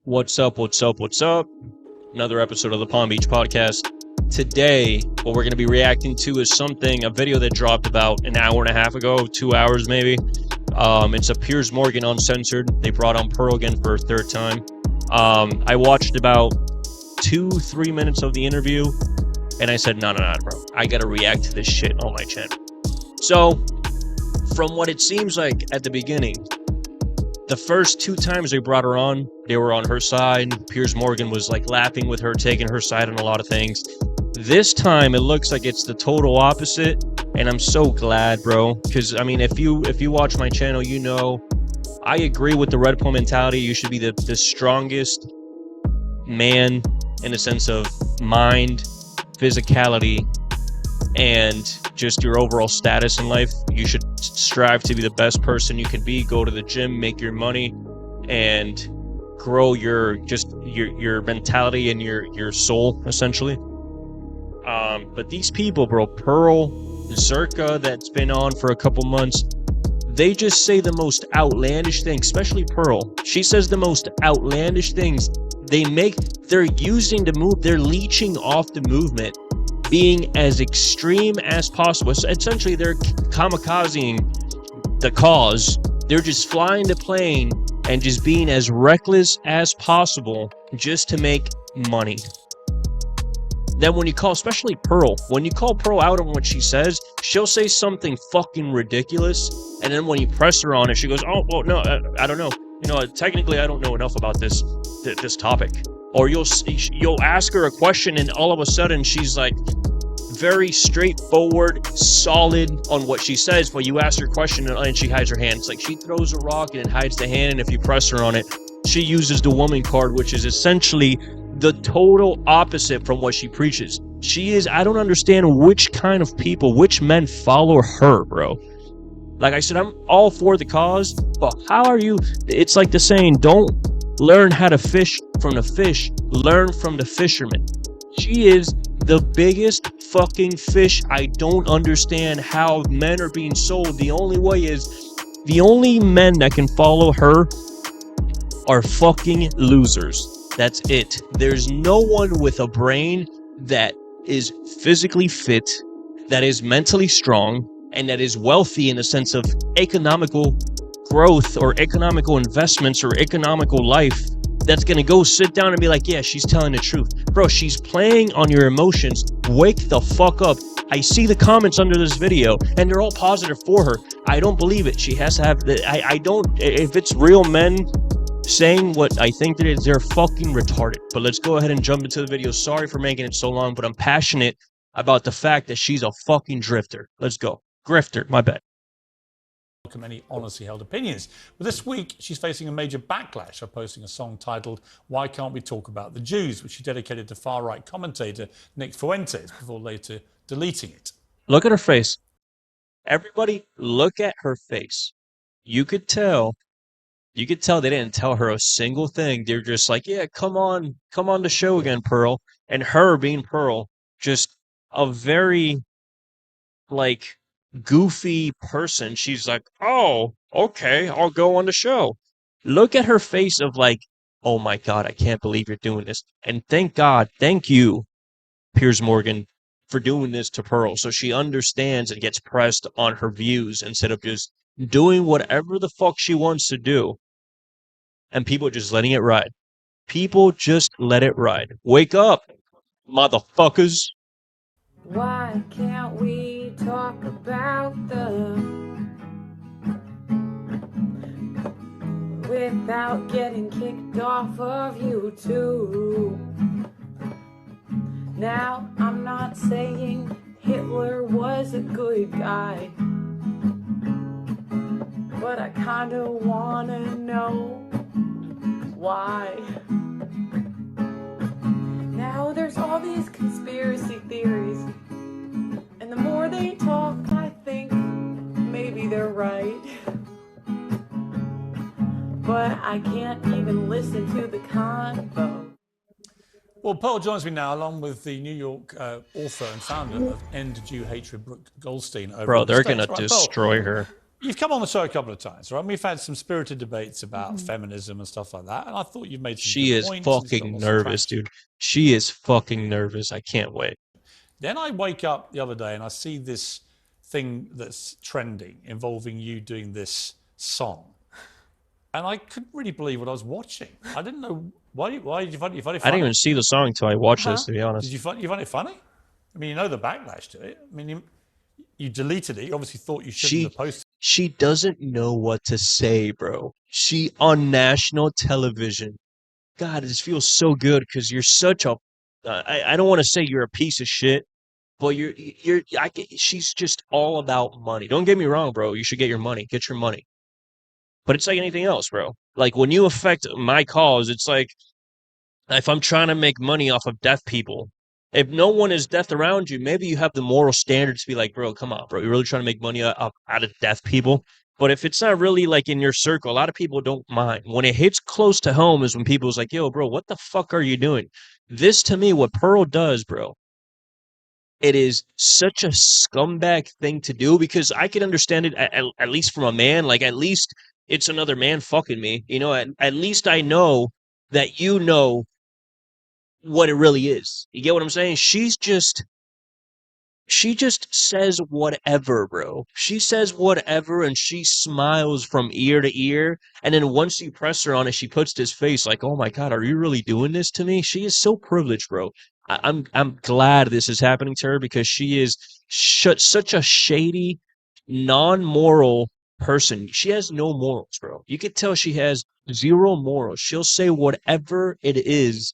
What's up? What's up? What's up? Another episode of the Palm Beach Podcast. Today, what we're going to be reacting to is a video that dropped about an hour and a half ago, 2 hours maybe. It's a Piers Morgan Uncensored. They brought on Pearl again for a third time. I watched about 2-3 minutes of the interview, and I said, no, bro. I got to react to this shit on my channel. So, from what it seems like at the beginning, the first 2 times they brought her on, they were on her side. Piers Morgan was like laughing with her, taking her side on a lot of things. This time, it looks like it's the total opposite, and I'm so glad, bro. Because I mean, if you watch my channel, you know I agree with the Red Pill mentality. You should be the strongest man in the sense of mind, physicality, and just your overall status in life. You should strive to be the best person you can be. Go to the gym, make your money, and grow your mentality and your soul, essentially. But these people, bro, Pearl, Zerka, that's been on for a couple months, they just say the most outlandish things, especially Pearl. She says the most outlandish things. They're using the move, they're leeching off the movement, being as extreme as possible. So essentially, they're kamikazing the cause. They're just flying the plane and just being as reckless as possible just to make money. Then when you call, especially Pearl, when you call Pearl out on what she says, she'll say something fucking ridiculous. And then when you press her on it, she goes, oh, well, no, I don't know. You know, technically, I don't know enough about this topic. Or you'll ask her a question, and all of a sudden, she's like very straightforward, solid on what she says. But you ask her a question, and she hides her hand. It's like she throws a rock and it hides the hand. And if you press her on it, she uses the woman card, which is essentially the total opposite from what she preaches. I don't understand which kind of people, which men follow her, bro. Like I said, I'm all for the cause, but how are you? It's like the saying, don't learn how to fish from the fish, learn from the fisherman. She is the biggest fucking fish. I don't understand how men are being sold. The only way is, the only men that can follow her are fucking losers. That's it. There's no one with a brain that is physically fit, that is mentally strong, and that is wealthy in the sense of economical growth or economical investments or economical life, that's gonna go sit down and be like, yeah, she's telling the truth. Bro, she's playing on your emotions. Wake the fuck up. I see the comments under this video, and they're all positive for her. I don't believe it. She has to have the, I don't, if it's real men saying what I think that is, they're fucking retarded. But let's go ahead and jump into the video. Sorry for making it so long, but I'm passionate about the fact that she's a fucking drifter. Let's go. Grifter, my bad. Welcome any honestly held opinions. But this week, she's facing a major backlash for posting a song titled Why Can't We Talk About the Jews, which she dedicated to far-right commentator Nick Fuentes before later deleting it. Look at her face. Everybody, look at her face. You could tell they didn't tell her a single thing. They're just like, yeah, come on the show again, Pearl. And her being Pearl, just a very, like, goofy person. She's like, oh, okay, I'll go on the show. Look at her face of like, oh my God, I can't believe you're doing this. And thank you, Piers Morgan, for doing this to Pearl, so she understands and gets pressed on her views instead of just doing whatever the fuck she wants to do. And people just letting it ride. People just let it ride. Wake up, motherfuckers. Why can't we talk about without getting kicked off of YouTube? Now, I'm not saying Hitler was a good guy, but I kinda wanna know why. Now there's all these conspiracy theories, and the more they talk, I think maybe they're right. But I can't even listen to the convo. Well, Pearl joins me now, along with the New York author and founder of End Jew Hatred, Brooke Goldstein. Bro, they're gonna destroy her. You've come on the show a couple of times, right? We've had some spirited debates about feminism and stuff like that, and I thought you've made some She good is points. And it's got fucking lots of nervous, traction. dude. She is fucking nervous. I can't wait. Then I wake up the other day and I see this thing that's trending involving you doing this song, and I couldn't really believe what I was watching. I didn't know why did you find it funny? I didn't even see the song until I watched this, to be Did honest. you find it funny? I mean, you know the backlash to it. I mean, you deleted it. You obviously thought you shouldn't have posted. She doesn't know what to say, bro. She on national television. God, this feels so good because you're such a. I don't want to say you're a piece of shit, but she's just all about money. Don't get me wrong, bro. You should get your money. Get your money. But it's like anything else, bro. Like when you affect my cause, it's like if I'm trying to make money off of deaf people, if no one is deaf around you, maybe you have the moral standards to be like, bro, come on, bro. You're really trying to make money out of deaf people. But if it's not really like in your circle, a lot of people don't mind. When it hits close to home is when people's like, yo, bro, what the fuck are you doing? This to me, what Pearl does, bro, it is such a scumbag thing to do because I can understand it at least from a man. Like, at least it's another man fucking me. You know, at least I know that you know what it really is. You get what I'm saying? She just says whatever, bro. She says whatever and she smiles from ear to ear. And then once you press her on it, she puts this face like, oh my God, are you really doing this to me? She is so privileged, bro. I'm glad this is happening to her because she is such a shady, non-moral person. She has no morals, bro. You could tell she has zero morals. She'll say whatever it is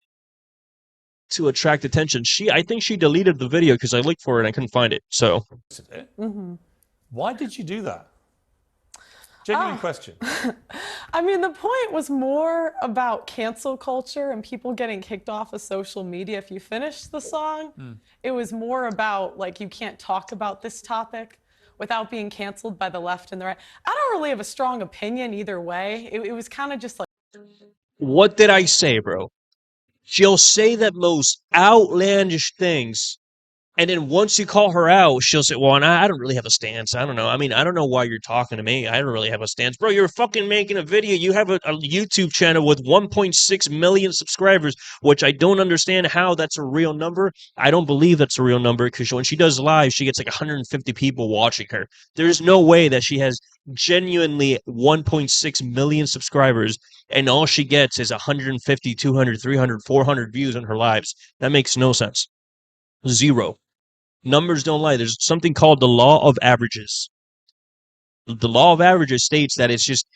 to attract attention. I think she deleted the video because I looked for it and I couldn't find it. So Why did you do that? Genuine question. I mean, the point was more about cancel culture and people getting kicked off of social media if you finish the song. It was more about, like, you can't talk about this topic without being canceled by the left and the right. I don't really have a strong opinion either way. It was kind of just like, what did I say, bro? She'll say the most outlandish things. And then once you call her out, she'll say, well, I don't really have a stance. I don't know. I mean, I don't know why you're talking to me. I don't really have a stance. Bro, you're fucking making a video. You have a YouTube channel with 1.6 million subscribers, which I don't understand how that's a real number. I don't believe that's a real number because when she does live, she gets like 150 people watching her. There's no way that she has genuinely 1.6 million subscribers and all she gets is 150, 200, 300, 400 views on her lives. That makes no sense. Zero. Numbers don't lie. There's something called the law of averages. The law of averages states that it's just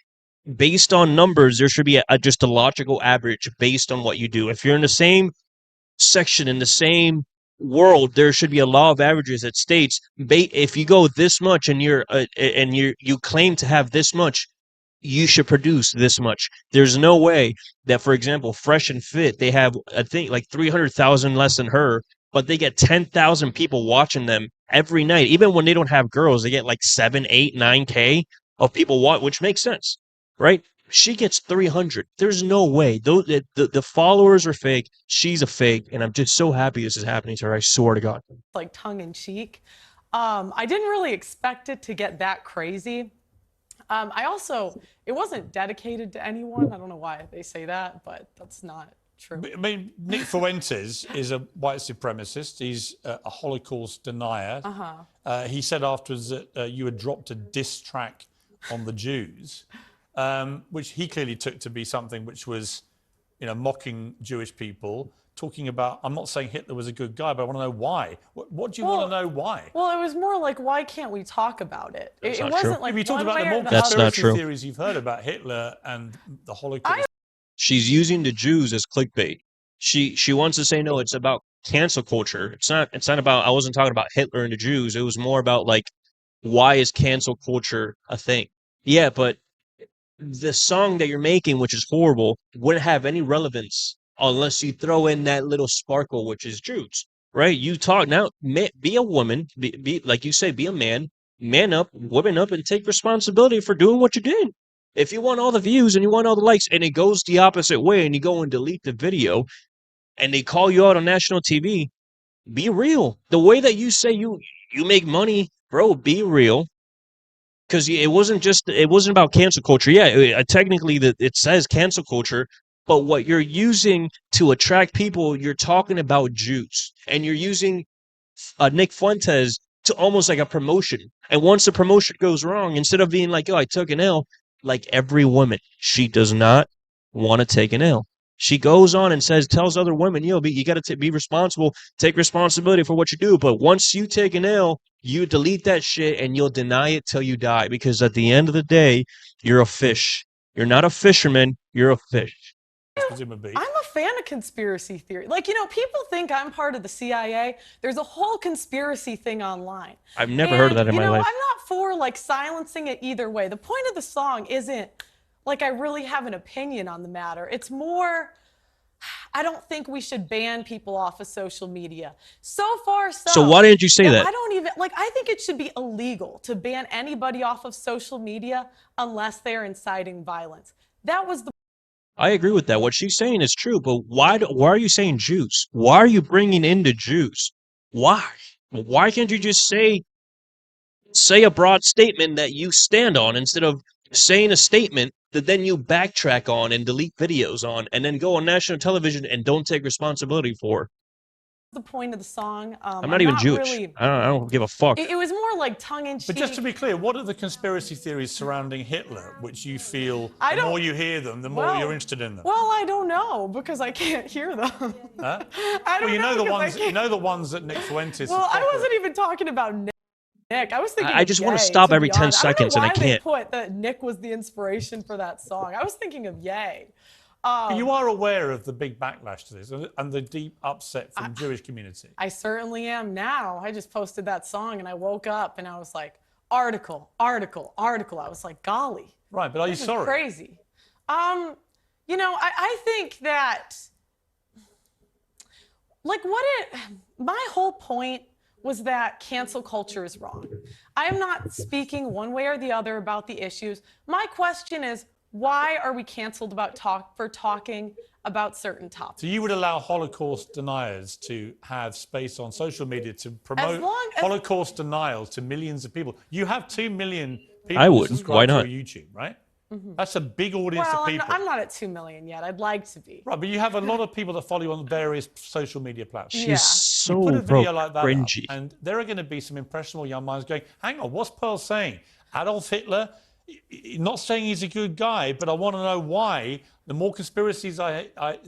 based on numbers. There should be just a logical average based on what you do. If you're in the same section, in the same world, there should be a law of averages that states if you go this much and you claim to have this much, you should produce this much. There's no way that, for example, Fresh and Fit, they have, I think, like 300,000 less than her, but they get 10,000 people watching them every night. Even when they don't have girls, they get like 7, 8, 9K of people which makes sense, right? She gets 300. There's no way. The followers are fake. She's a fake. And I'm just so happy this is happening to her. I swear to God. like tongue in cheek. I didn't really expect it to get that crazy. It wasn't dedicated to anyone. I don't know why they say that, but that's not true. I mean, Nick Fuentes is a white supremacist. He's a Holocaust denier. He said afterwards that you had dropped a diss track on the Jews, which he clearly took to be something which was, mocking Jewish people. Talking about, I'm not saying Hitler was a good guy, but I want to know why. What do you want to know why? Well, it was more like, why can't we talk about it? It wasn't like you talked about the more conspiracy theories you've heard about Hitler and the Holocaust. She's using the Jews as clickbait. She wants to say, no, it's about cancel culture. It's not about, I wasn't talking about Hitler and the Jews. It was more about, like, why is cancel culture a thing? Yeah, but the song that you're making, which is horrible, wouldn't have any relevance unless you throw in that little sparkle, which is Jews, right? You talk now, be a woman, be like you say, be a man up, woman up, and take responsibility for doing what you did. If you want all the views and you want all the likes, and it goes the opposite way, and you go and delete the video, and they call you out on national TV, be real. The way that you say you make money, bro, be real. because it wasn't about cancel culture. Yeah, technically it says cancel culture, but what you're using to attract people, you're talking about Jews, and you're using Nick Fuentes to almost like a promotion. And once the promotion goes wrong, instead of being like, "Oh, I took an L," like every woman, she does not want to take an L. She goes on and tells other women, you got to be responsible, take responsibility for what you do. But once you take an L, you delete that shit and you'll deny it till you die. Because at the end of the day, you're a fish. You're not a fisherman. You're a fish. Presumably. I'm a fan of conspiracy theory. Like, people think I'm part of the CIA. There's a whole conspiracy thing online. I've never heard of that in my life. I'm not for like silencing it either way. The point of the song isn't like I really have an opinion on the matter. It's more, I don't think we should ban people off of social media. So far, So why didn't you say that? I don't even, like, I think it should be illegal to ban anybody off of social media unless they're inciting violence. That was the I agree with that. What she's saying is true, but why are you saying Jews? Why are you bringing in the Jews? Why? Why can't you just say a broad statement that you stand on instead of saying a statement that then you backtrack on and delete videos on and then go on national television and don't take responsibility for? the point of the song. I'm not even Jewish. Really, I don't give a fuck. it was more like tongue-in-cheek. But just to be clear, what are the conspiracy theories surrounding Hitler, which you feel the more you hear them, the more you're interested in them? Well, I don't know because I can't hear them. Huh? I don't know the ones that Nick Fuentes. Well, I wasn't even talking about Nick. I was thinking. I just want to stop every 10 seconds and I can't. I don't know why they put that Nick was the inspiration for that song. I was thinking of Ye. But you are aware of the big backlash to this and the deep upset from the Jewish community. I certainly am now. I just posted that song and I woke up and I was like, article. I was like, golly. Right, but are you sorry? Crazy. I think that, like, my whole point was that cancel culture is wrong. I am not speaking one way or the other about the issues. My question is, why are we canceled for talking about certain topics? So you would allow Holocaust deniers to have space on social media to promote Holocaust denial to millions of people? You have 2 million people I would. subscribe Why to not? your YouTube, right? That's a big audience of people. I'm not at 2 million yet. I'd like to be. Right, but you have a lot of people that follow you on various social media platforms. She's so you put a video like that cringy. up, and there are going to be some impressionable young minds going, hang on, what's Pearl saying? Adolf Hitler? Not saying he's a good guy, but I want to know why. The more conspiracies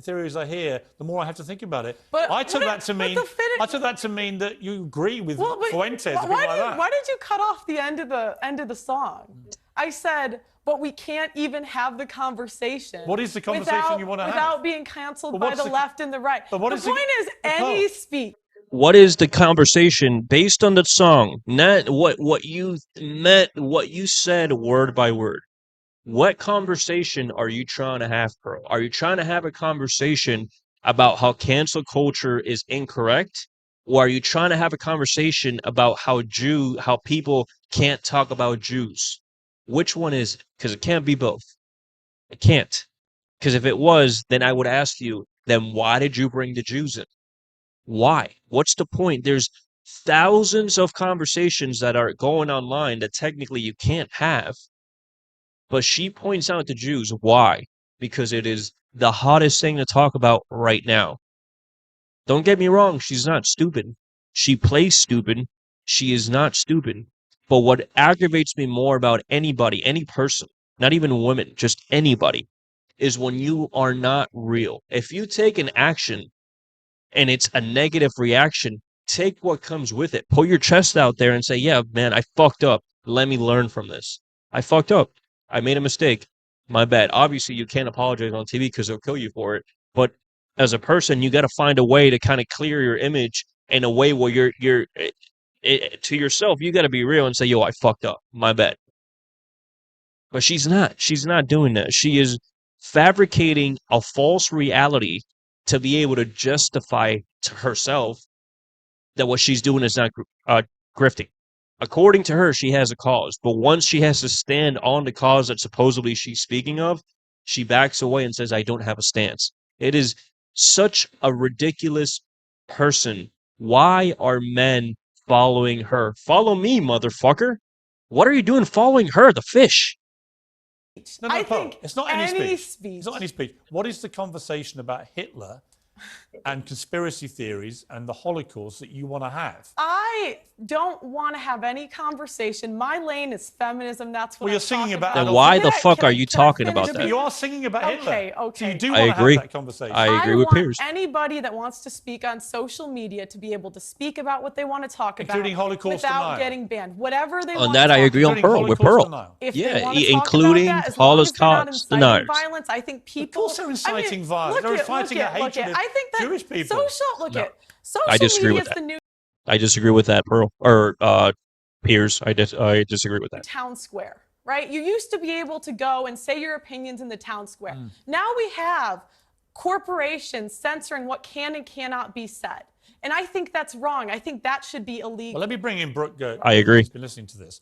theories I hear, the more I have to think about it. But I took that to mean that you agree with Fuentes. Why did you cut off the end of the song? I said, but we can't even have the conversation. What is the conversation you want to have? Without being canceled by the left and the right. The point is any speech. What is the conversation based on the song? Not what you meant, what you said word by word. What conversation are you trying to have, Pearl? Are you trying to have a conversation about how cancel culture is incorrect? Or are you trying to have a conversation about how people can't talk about Jews? Which one is it? Because it can't be both. It can't. Because if it was, then I would ask you, then why did you bring the Jews in? Why? What's the point? There's thousands of conversations that are going online that technically you can't have. But she points out the Jews. Why? Because it is the hottest thing to talk about right now. Don't get me wrong, she's not stupid. She plays stupid. She is not stupid. But what aggravates me more about anybody, any person, not even women, just anybody, is when you are not real. If you take an action and it's a negative reaction, take what comes with it. Put your chest out there and say, yeah, man, I fucked up. Let me learn from this. I fucked up. I made a mistake. My bad. Obviously, you can't apologize on TV because they'll kill you for it. But as a person, you got to find a way to kind of clear your image in a way where you're to yourself. You got to be real and say, yo, I fucked up. My bad. But she's not. She's not doing that. She is fabricating a false reality to be able to justify to herself that what she's doing is not grifting. According to her, she has a cause, but once she has to stand on the cause that supposedly she's speaking of, she backs away and says, I don't have a stance. It is such a ridiculous person. Why are men following her? Follow me, motherfucker. What are you doing following her, the fish? No, I Pearl, think it's not any speech. speech. It's not any speech. What is the conversation about Hitler and conspiracy theories and the Holocaust that you want to have? I don't want to have any conversation. My lane is feminism. That's what Well, you're I singing talk about about. Then why Can the fuck are you Can I talking finish about But that? you are singing about Hitler. Okay, So you okay. do I want to have agree. that conversation. I agree with want Piers. anybody that wants to speak on social media to be able to speak about what they want to talk about, Including Holocaust without denial. getting banned. Whatever they On want that, to I talk agree on about. Including Pearl. With Holocaust Pearl. denial. If Yeah, they want to talk about including that, as long as they're not Holocaust inciting deniers. violence, I think people. Of course they're inciting violence. Look They're at, inciting look a at, look hatred at. of I think that Jewish people. social I disagree media with is that. the new I disagree with that, Pearl. Or Piers. I disagree with that. town square, right? You used to be able to go and say your opinions in the town square. Now we have corporations censoring what can and cannot be said. And I think that's wrong. I think that should be illegal. Well, let me bring in Brooke. I agree. Who's been listening to this.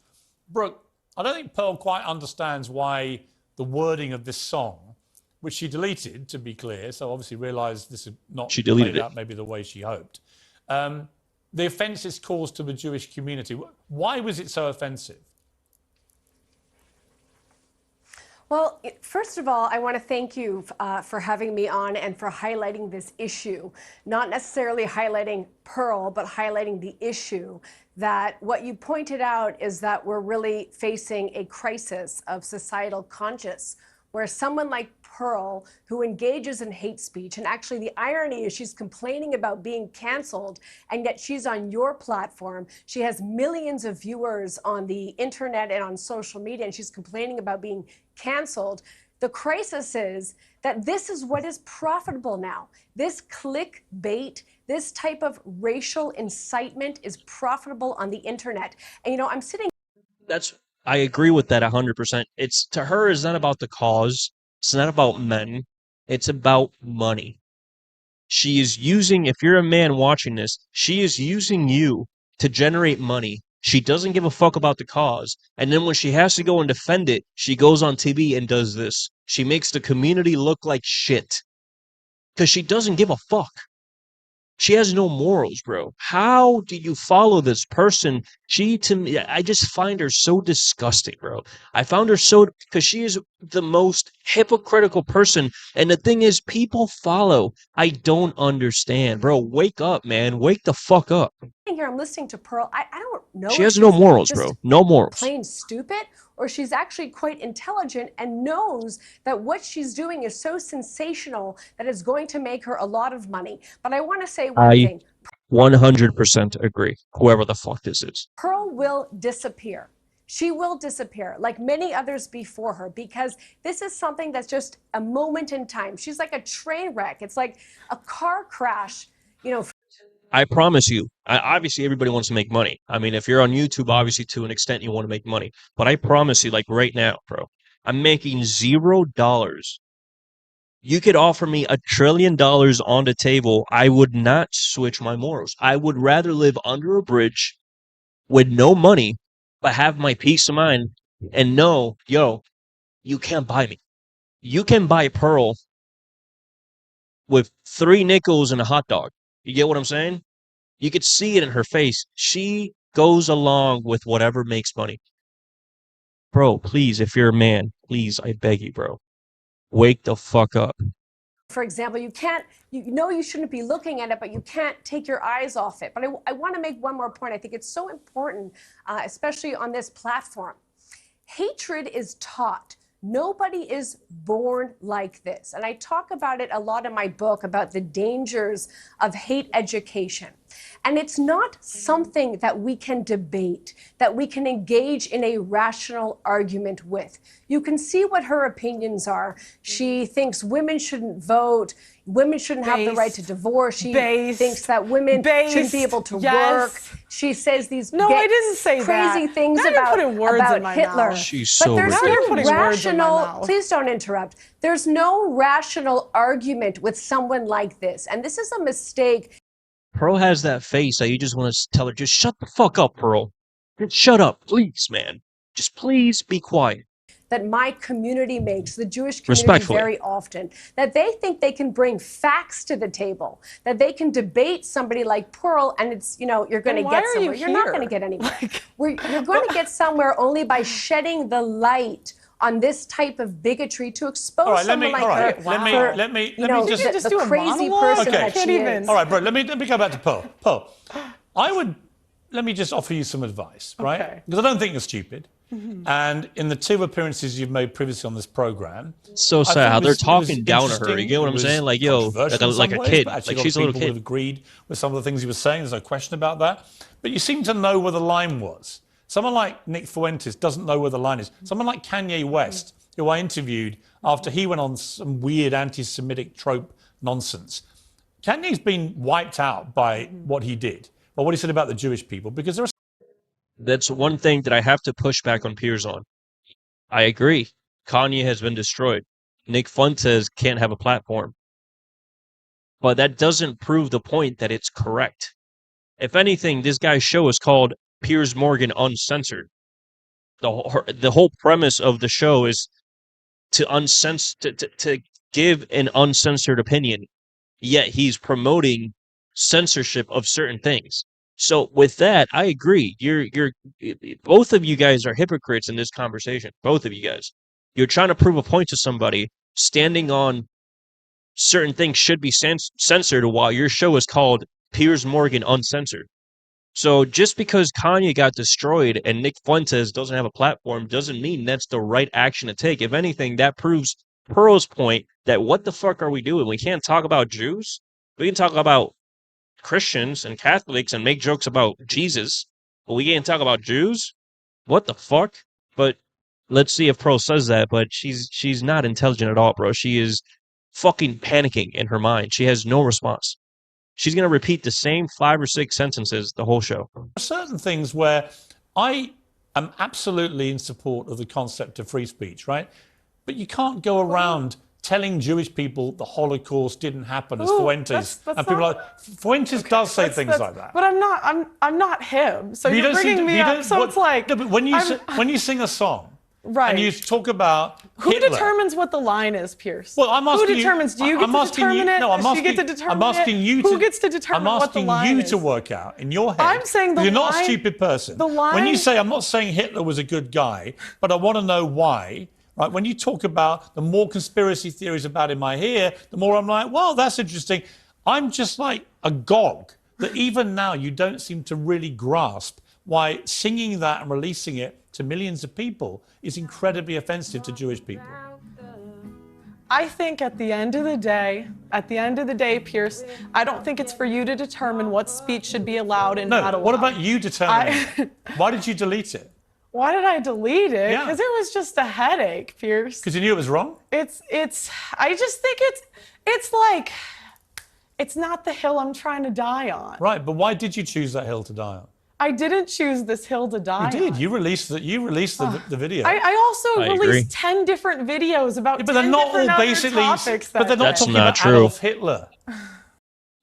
Brooke, I don't think Pearl quite understands why the wording of this song, which she deleted, to be clear, so obviously realised this had not She deleted played it. out maybe the way she hoped. The offence it's caused to the Jewish community. Why was it so offensive? Well, first of all, I want to thank you for having me on and for highlighting this issue. Not necessarily highlighting Pearl, but highlighting the issue that what you pointed out is that we're really facing a crisis of societal conscience, where someone like Pearl, who engages in hate speech, and actually the irony is she's complaining about being canceled, and yet she's on your platform. She has millions of viewers on the internet and on social media, and she's complaining about being canceled. The crisis is that this is what is profitable now. This clickbait, this type of racial incitement is profitable on the internet. And you know, I'm sitting. I agree with that 100%. It's to her, it's not about the cause. It's not about men. It's about money. She is using, if you're a man watching this, she is using you to generate money. She doesn't give a fuck about the cause. And then when she has to go and defend it, she goes on TV and does this. She makes the community look like shit. Because she doesn't give a fuck. She has no morals, bro. How do you follow this person? To me, I just find her so disgusting, bro. I found her so, because she is the most hypocritical person. And the thing is, people follow. I don't understand, bro. Wake up, man. Wake the fuck up. Here, I'm listening to Pearl. I don't know. She if has no she's morals, just bro. No morals. plain stupid, or she's actually quite intelligent and knows that what she's doing is so sensational that it's going to make her a lot of money. But I want to say one thing. 100% agree. Whoever the fuck this is. Pearl will disappear. She will disappear like many others before her, because this is something that's just a moment in time. She's like a train wreck. It's like a car crash, you know. I promise you, obviously everybody wants to make money. I mean, if you're on YouTube, obviously to an extent you want to make money. But I promise you, like right now, bro, I'm making $0. You could offer me $1 trillion on the table. I would not switch my morals. I would rather live under a bridge with no money, but have my peace of mind and know, yo, you can't buy me. You can buy Pearl with 3 nickels and a hot dog. You get what I'm saying? You could see it in her face. She goes along with whatever makes money. Bro, please, if you're a man, please, I beg you, bro. Wake the fuck up. For example, you know you shouldn't be looking at it, but you can't take your eyes off it. But I want to make one more point. I think it's so important, especially on this platform. Hatred is taught. Nobody is born like this. And I talk about it a lot in my book about the dangers of hate education. And it's not something that we can debate, that we can engage in a rational argument with. You can see what her opinions are. She thinks women shouldn't vote, women shouldn't have the right to divorce. She thinks that women shouldn't be able to work. She says these I didn't say crazy that. things Now about, you're putting words about in my Hitler. mouth. She's so but there's ridiculous. You're no putting words in my rational, mouth. please don't interrupt. There's no rational argument with someone like this. And this is a mistake. Pearl has that face that you just want to tell her, just shut the fuck up, Pearl. Just shut up, please, man. Just please be quiet. that my community makes, the Jewish community, Respectfully. very often, that they think they can bring facts to the table, that they can debate somebody like Pearl, and it's, you're going to get somewhere. You're not going to get anywhere. You're going to get somewhere only by shedding the light on this type of bigotry to expose someone like her. Let me just do a crazy monologue? person Okay. that she is. All right, bro. Let me go back to Pearl. Pearl, let me just offer you some advice, right? Okay. Because I don't think you're stupid. And in the 2 appearances you've made previously on this program, So I sad think how it they're was talking down to her. interesting. You get what It I'm was saying? Like, yo, controversial in like some a ways, kid. but actually Like, she's a lot of little people kid. have agreed with some of the things he was saying. There's no question about that. But you seem to know where the line was. Someone like Nick Fuentes doesn't know where the line is. Someone like Kanye West, who I interviewed after he went on some weird anti-Semitic trope nonsense. Kanye's been wiped out by what he did, or what he said about the Jewish people, because there are That's one thing that I have to push back on Piers on. I agree. Kanye has been destroyed. Nick Fuentes can't have a platform. But that doesn't prove the point that it's correct. If anything, this guy's show is called Piers Morgan Uncensored. The whole premise of the show is to give an uncensored opinion, yet he's promoting censorship of certain things. So with that, I agree. You're both of you guys are hypocrites in this conversation. Both of you guys. You're trying to prove a point to somebody, standing on certain things should be censored while your show is called Piers Morgan Uncensored. So just because Kanye got destroyed and Nick Fuentes doesn't have a platform doesn't mean that's the right action to take. If anything, that proves Pearl's point that what the fuck are we doing? We can't talk about Jews. We can talk about Christians and Catholics and make jokes about Jesus, but we can't talk about Jews? What the fuck? But let's see if Pearl says that, but she's not intelligent at all, bro. She is fucking panicking in her mind. She has no response. She's going to repeat the same 5 or 6 sentences the whole show. certain things where I am absolutely in support of the concept of free speech, right? But you can't go around telling Jewish people the Holocaust didn't happen as Fuentes. that's And people not- are like, Fuentes does say things like that. But I'm not him. So You you're don't seem bringing to- me you up. don't- So what- it's like no, but when you sing a song, right. and you talk about Who Hitler, determines what the line is, Pierce? well, I'm asking Who determines? Do you get to determine it? No, I'm Does she asking, get to determine I'm asking it? you to. Who gets to determine what the line I'm asking you is? to work out in your head. I'm saying the you're not a line- stupid person. the line- When you say, I'm not saying Hitler was a good guy, but I want to know why. Right? When you talk about the more conspiracy theories about him I hear, the more I'm like, well, that's interesting. I'm just like agog that even now you don't seem to really grasp why singing that and releasing it to millions of people is incredibly offensive to Jewish people. I think at the end of the day, Pierce, I don't think it's for you to determine what speech should be allowed and not No, allowed. what about you determining? Why did you delete it? Why did I delete it? Yeah. Because it was just a headache, Pierce. Because you knew it was wrong? I just think it's like, it's not the hill I'm trying to die on. Right, but why did you choose that hill to die on? I didn't choose this hill to die on. You did. You released the video. I also I released agree. 10 different videos about but they're 10 not different all other basically. topics. But they're not That's talking not about true. Adolf Hitler.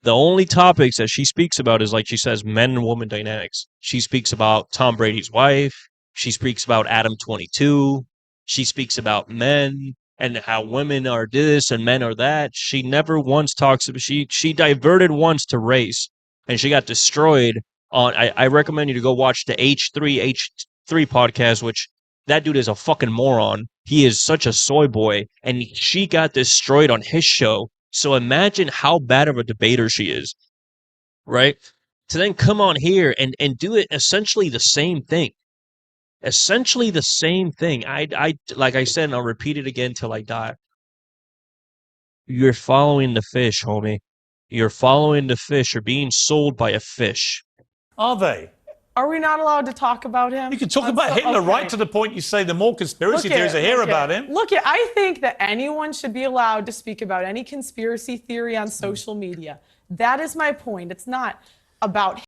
The only topics that she speaks about is, like she says, men and woman dynamics. She speaks about Tom Brady's wife. She speaks about Adam 22. She speaks about men and how women are this and men are that. She never once talks about, she diverted once to race, and she got destroyed on, I recommend you to go watch the H3 podcast, which that dude is a fucking moron. He is such a soy boy, and she got destroyed on his show. So imagine how bad of a debater she is, right? To then come on here and do it essentially the same thing. Essentially the same thing. I like I said, and I'll repeat it again till I die. You're following the fish, homie. You're following the fish. You're being sold by a fish. Are they? Are we not allowed to talk about him? You can talk That's about Hitler okay. right to the point you say the more conspiracy theories I hear about him. Look, I think that anyone should be allowed to speak about any conspiracy theory on social media. That is my point. It's not about.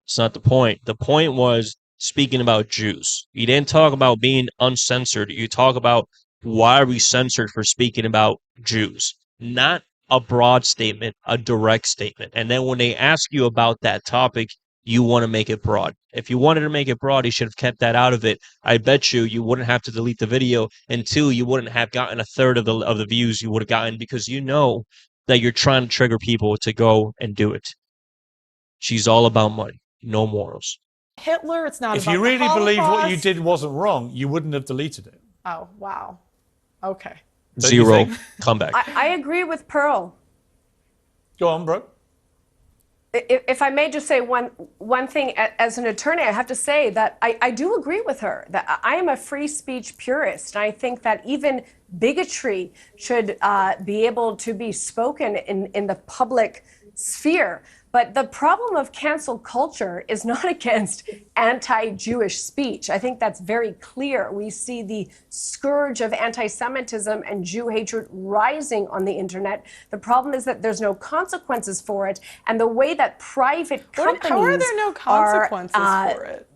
It's not the point. The point was speaking about Jews. You didn't talk about being uncensored. You talk about why are we censored for speaking about Jews? Not a broad statement, a direct statement. And then when they ask you about that topic, you want to make it broad. If you wanted to make it broad, you should have kept that out of it. I bet you wouldn't have to delete the video, and two, you wouldn't have gotten a third of the views you would have gotten, because you know that you're trying to trigger people to go and do it. She's all about money, no morals. Hitler, it's not If about you really the believed what you Holocaust. did wasn't wrong, you wouldn't have deleted it. Oh, wow. Okay. Don't you Zero think? comeback. I agree with Pearl. Go on, bro. If I may just say one thing, as an attorney, I have to say that I do agree with her, that I am a free speech purist. And I think that even bigotry should be able to be spoken in the public sphere. But the problem of cancel culture is not against anti-Jewish speech. I think that's very clear. We see the scourge of anti-Semitism and Jew hatred rising on the internet. The problem is that there's no consequences for it. And the way that private companies How are there no consequences for it?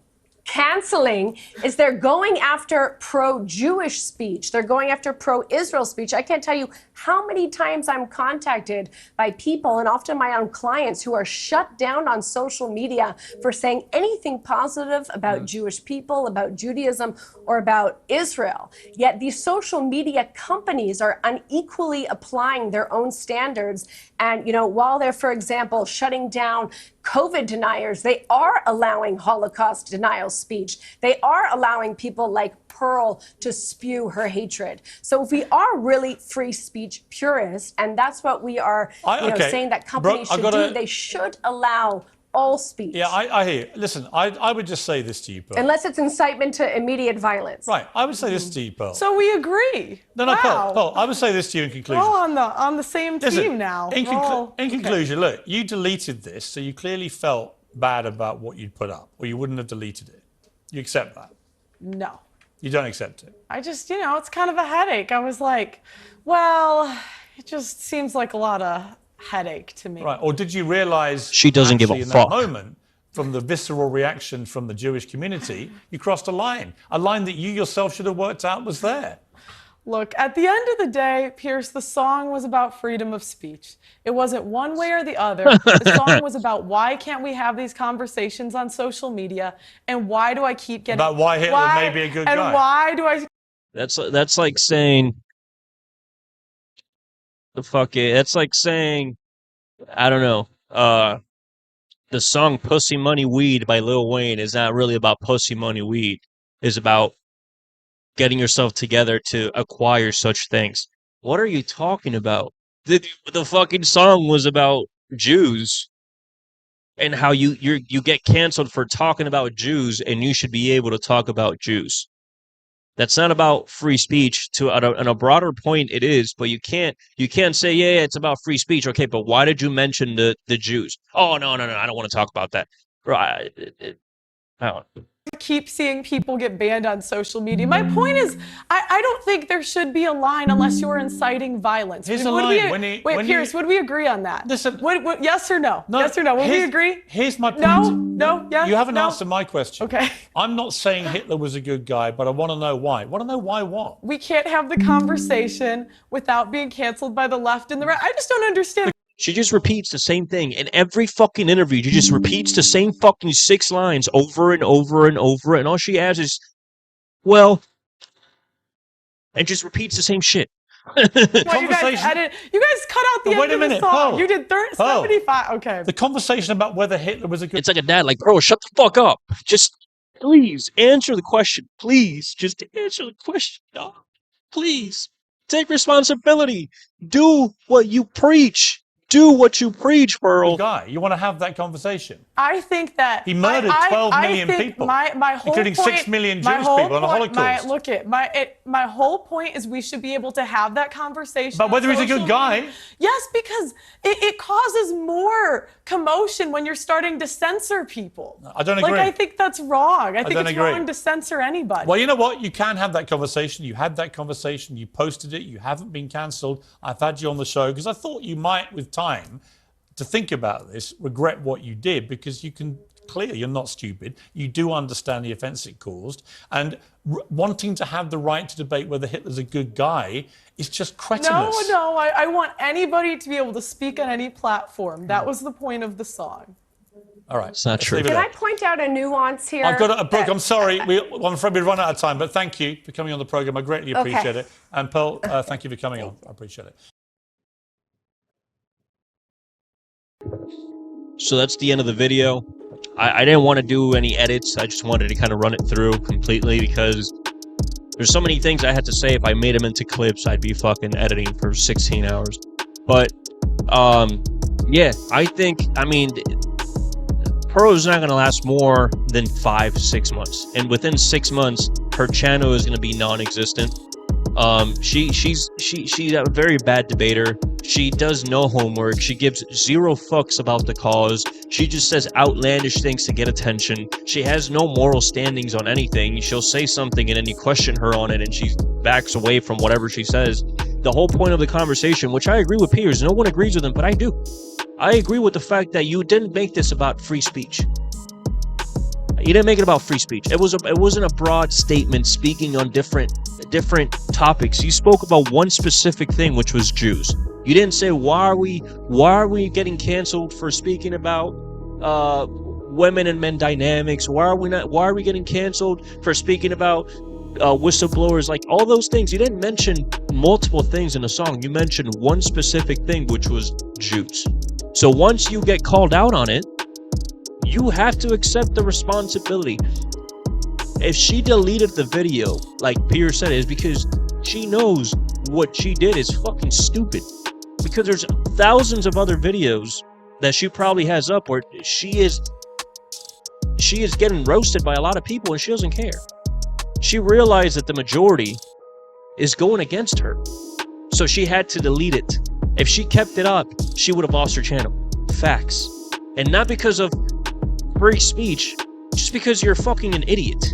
canceling is they're going after pro-Jewish speech. They're going after pro-Israel speech. I can't tell you how many times I'm contacted by people, and often my own clients, who are shut down on social media for saying anything positive about Jewish people, about Judaism, or about Israel. Yet these social media companies are unequally applying their own standards. And, while they're, for example, shutting down COVID deniers, they are allowing Holocaust denial speech. They are allowing people like Pearl to spew her hatred. So if we are really free speech purists, and that's what we are saying that companies should do, they should allow all speech. Yeah, I hear you. Listen, I would just say this to you, Pearl. Unless it's incitement to immediate violence. Right, I would say this to you, Pearl. So we agree. No, Wow. Pearl, I would say this to you in conclusion. We're all on the same team now. In conclusion, look, you deleted this, so you clearly felt bad about what you'd put up, or you wouldn't have deleted it. You accept that? No. You don't accept it? I just, it's kind of a headache. I was like, well, it just seems like a lot of headache to me. Right, or did you realize she doesn't give a in fuck that moment, from the visceral reaction from the Jewish community, you crossed a line that you yourself should have worked out was there? Look, at the end of the day, Piers, the song was about freedom of speech. It wasn't one way or the other. The song was about why can't we have these conversations on social media, and why do I keep getting... About why Hitler may be a good guy. And why do I... That's like saying... That's like saying... I don't know. The song Pussy Money Weed by Lil Wayne is not really about pussy money weed. It's about getting yourself together to acquire such things. What are you talking about? The fucking song was about Jews and how you get canceled for talking about Jews, and you should be able to talk about Jews. That's not about free speech. On a broader point, it is, but you can't say, yeah, it's about free speech. Okay, but why did you mention the Jews? Oh, no, I don't want to talk about that. Right? I don't. Keep seeing people get banned on social media. My point is, I don't think there should be a line unless you're inciting violence. Here's a line. Piers, would we agree on that? Listen, yes or no? Yes or no? Will we agree? Here's my point. No, yes, you haven't no? answered my question. Okay. I'm not saying Hitler was a good guy, but I want to know why. I want to know why what? We can't have the conversation without being canceled by the left and the right. I just don't understand. She just repeats the same thing in every fucking interview. She just repeats the same fucking 6 lines over and over and over, and all she adds is, well, and just repeats the same shit. Well, you guys cut out the end of the song. Pearl, You did 75. Okay. The conversation about whether Hitler was a good... It's like a dad, like, bro, shut the fuck up. Just, please, answer the question. Please, just answer the question, dog. Please. Take responsibility. Do what you preach. Do what you preach, Pearl. Guy, you want to have that conversation? I think that he murdered 12 million people, my whole including point, 6 million Jewish people on the Holocaust. My whole point is we should be able to have that conversation. But whether he's a good guy? Yes, because it causes more commotion when you're starting to censor people. I don't agree. Like, I think that's wrong. I think it's agree. wrong to censor anybody. Well, you know what? You can have that conversation. You had that conversation. You posted it. You haven't been cancelled. I've had you on the show because I thought you might, with time, to think about this, regret what you did, because you can clearly, you're not stupid. You do understand the offence it caused, and wanting to have the right to debate whether Hitler's a good guy is just cretinous. No, I want anybody to be able to speak on any platform. That was the point of the song. All right. It's not true. leave it Can there. I point out a nuance here? I've got Brooke, I'm sorry. I'm afraid we've run out of time, but thank you for coming on the program. I greatly appreciate it. And Pearl, thank you for coming on. I appreciate it. So that's the end of the video. I didn't want to do any edits. I just wanted to kind of run it through completely because there's so many things I had to say. If I made them into clips, I'd be fucking editing for 16 hours. But, yeah, I mean, Pearl is not going to last more than 5-6 months. And within 6 months, her channel is going to be non-existent. She's a very bad debater. She does no homework. She gives zero fucks about the cause. She just says outlandish things to get attention. She has no moral standings on anything. She'll say something and then you question her on it and she backs away from whatever she says. The whole point of the conversation, which I agree with Piers, no one agrees with him, but I do. I agree with the fact that you didn't make this about free speech. You didn't make it about free speech. It wasn't a broad statement speaking on different topics. You spoke about one specific thing, which was Jews. You didn't say why are we getting canceled for speaking about women and men dynamics? Why are we getting canceled for speaking about whistleblowers? Like all those things. You didn't mention multiple things in the song. You mentioned one specific thing, which was Jews. So once you get called out on it, you have to accept the responsibility. If she deleted the video, like Piers said, is because she knows what she did is fucking stupid. Because there's thousands of other videos that she probably has up where she is getting roasted by a lot of people and she doesn't care. She realized that the majority is going against her. So she had to delete it. If she kept it up, she would have lost her channel. Facts. And not because of free speech, just because you're fucking an idiot.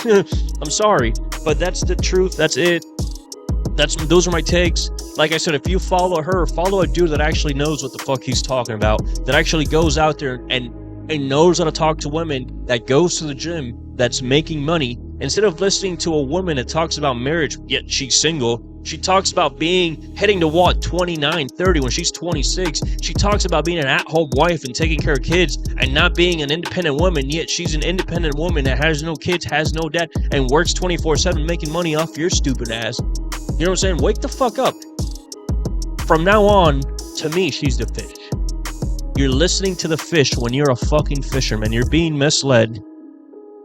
I'm sorry, but that's the truth. That's it. Those are my takes. Like I said, if you follow her, follow a dude that actually knows what the fuck he's talking about, that actually goes out there and knows how to talk to women, that goes to the gym, that's making money, instead of listening to a woman that talks about marriage, yet she's single. She talks about heading to wall at 29, 30 when she's 26. She talks about being an at-home wife and taking care of kids and not being an independent woman, yet she's an independent woman that has no kids, has no dad, and works 24/7 making money off your stupid ass. You know what I'm saying? Wake the fuck up. From now on, to me, she's the fish. You're listening to the fish when you're a fucking fisherman. You're being misled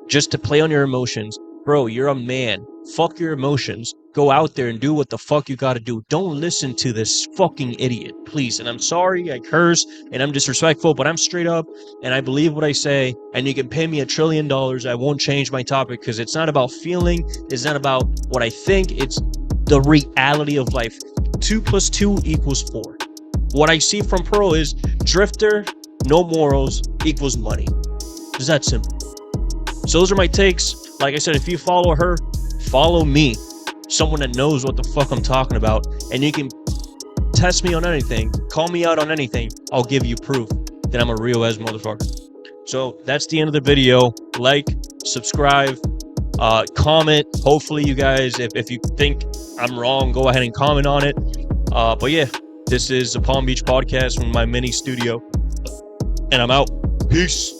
just to play on your emotions. Bro, you're a man. Fuck your emotions. Go out there and do what the fuck you gotta do. Don't listen to this fucking idiot, please. And I'm sorry, I curse, and I'm disrespectful, but I'm straight up, and I believe what I say, and you can pay me $1 trillion. I won't change my topic, because it's not about feeling, it's not about what I think, it's the reality of life. 2 + 2 = 4. What I see from Pearl is drifter, no morals, equals money. It's that simple. So those are my takes. Like I said, if you follow her, follow me. Someone that knows what the fuck I'm talking about. And you can test me on anything. Call me out on anything. I'll give you proof that I'm a real ass motherfucker. So that's the end of the video. Like, subscribe, comment. Hopefully you guys, if you think I'm wrong, go ahead and comment on it. But yeah, this is the Palm Beach Podcast from my mini studio. And I'm out. Peace.